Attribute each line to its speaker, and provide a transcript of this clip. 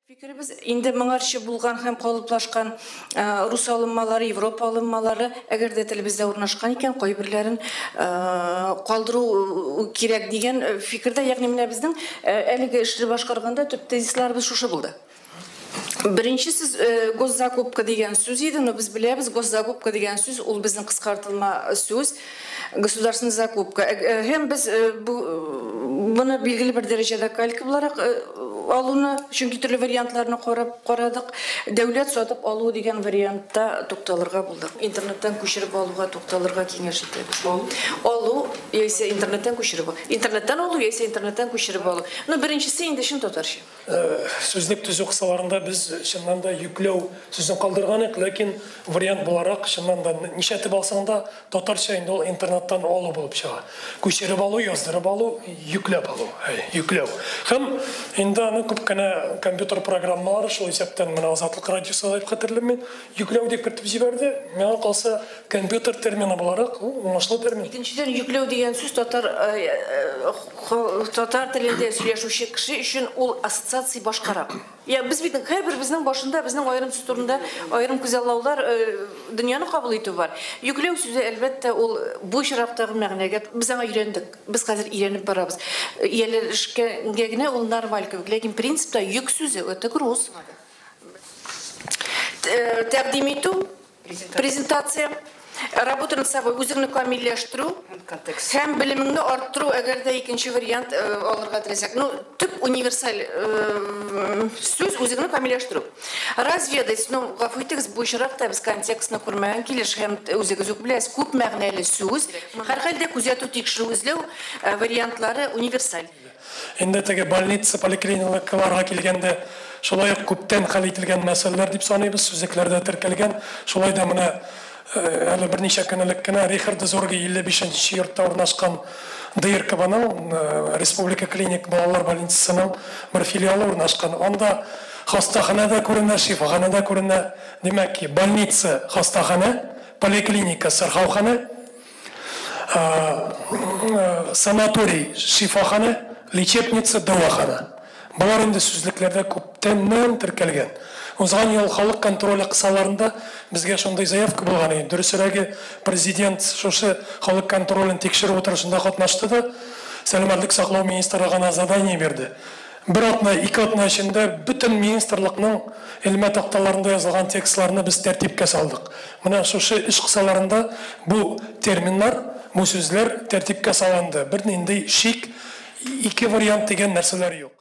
Speaker 1: Фикербез инде моңарчы булган һәм калыплашкан рус алынмалары, Европа алынмалары, әгәр дә телебездә урнашкан икән, кайберләрен калдыру кирәк дигән фикердә, ягъни менә безнең әлеге эшне башкарганда төп тезисларыбыз шушы булды. Беренче сез госзакупка дигән сүз иде, но без беләбез, госзакупка дигән сүз ул безнең кыскартылма сүз, государственная закупка. Һәм без буны билгеле бер дәрәҗәдә калька буларак алуны, чөнки төрле вариантларны карадык. Дәүләт сатып алу дигән вариантта тукталырга булдык. Интернеттан күчереп алуга тукталырга киңәш итәбез. Алу яисә интернеттан күчереп алу. Интернеттан алу яисә интернеттан күчереп алу. Но беренчесе инде шун татарча.
Speaker 2: Сүзлек төзү кысаларында без чыннан да yüklәү сүзен калдырганык, ләкин вариант буларак чыннан да нишәтеп алсаң да татарча инде ул интернеттан алу булып чыга. Күчереп алу, яздырып алу, yüklәп алу, yüklәү. Һәм инде аны күп кенә компьютер программалары шул исәптән менә Азатлык радиосы дип хәтерлим мин, yüklәү дип кертеп җибәрде. Миңа калса компьютер термины буларак ул уңышлы термин.
Speaker 1: Икенчедән yüklәү дигән сүз татар телендә сөйләшүче кеше өчен ул ассоциация башкарак. Я без бит һәрбер безнең башында, безнең аерым сүз турында аерым күзаллаулар дөньяны кабул итү бар. Yüklәү сүзе әлбәттә ул бу чираттагы мәгънәгә без аңа өйрәндек. Без хәзер өйрәнеп барабыз. Ияләшкәнгә генә ул нормаль кебек, ләкин принципта yüк сүзе это груз. Тәкъдим итү, презентация, работа над собой, үзеңне камилләштерү һәм белемеңне арттыру, әгәр дә икенче вариант алырга теләсәк. Ну, төп универсаль сүз үзеңне камилләштерү. Разведать, ну, гафу итегез, бу чиракта без контекстны күрмәгән килеш һәм үзегез үк беләсез, күп мәгънәле сүз. Һәрхәлдә күзәтү, тикшерү, эзләү вариантлары универсаль.
Speaker 2: Инде теге больница, поликлиникаларга килгәндә шулай ук күптән хәл ителгән мәсьәләләр дип саныйбыз, сүзлекләрдә теркәлгән. Шулай да менә әле берничә көнлек кенә Рихард Зорге 55-нче йортта урнашкан ДРКБның Республика клиник балалар больницасының бер филиалы урнашкан. Анда хастаханада күренә, шифаханада күренә. Димәк ки, больница, хастахана, поликлиника, сырхаухана, санаторий, шифахана, лечебница, дәвахана. Булар инде сүзлекләрдә күптәннән теркәлгән. Узган ел халык контроле кысаларында безгә шундый заявка булган иде. Дөресрәге президент шушы халык контролен тикшерү утырышында катнашты да, Сәламәтлек саклау министры гына задание бирде. Бер атна, ике атна эчендә бөтен министрлыкның элмә такталарында язылган текстларны без тәртипкә салдык. Менә шушы эш кысаларында бу терминнар, бу сүзләр тәртипкә салынды. Бер нинди шик, ике вариант дигән нәрсәләр юк.